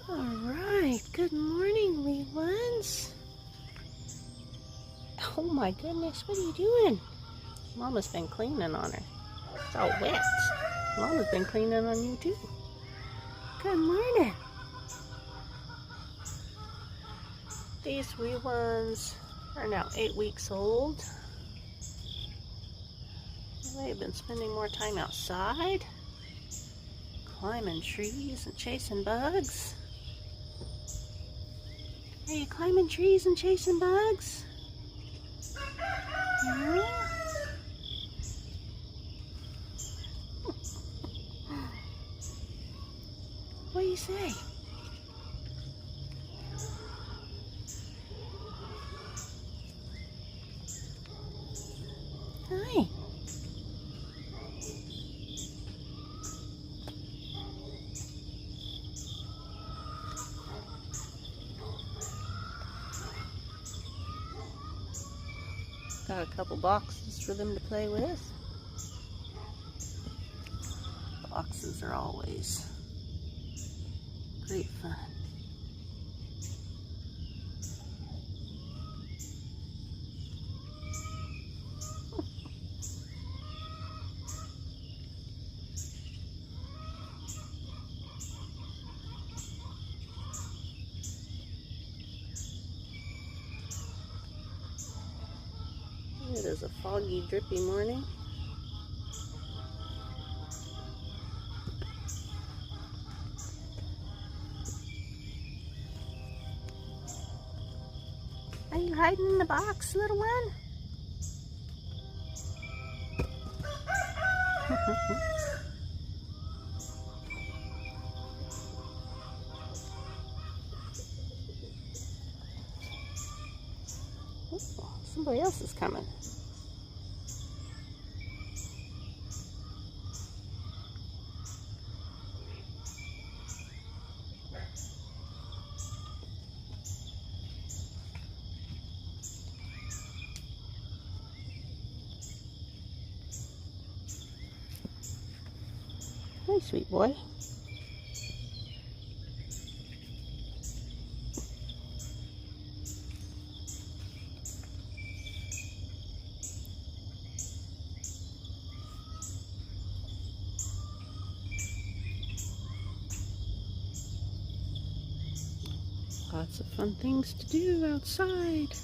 Alright, good morning, wee ones. Oh my goodness, what are you doing? Mama's been cleaning on her. It's all wet. Mama's been cleaning on you too. Good morning. These wee ones are now 8 weeks old. They've been spending more time outside, climbing trees and chasing bugs. Are you climbing trees and chasing bugs? Yeah? What do you say? Hi. Got a couple boxes for them to play with. Boxes are always great fun. It is a foggy, drippy morning. Are you hiding in the box, little one? Oh, somebody else is coming. Hey, sweet boy. Lots of fun things to do outside.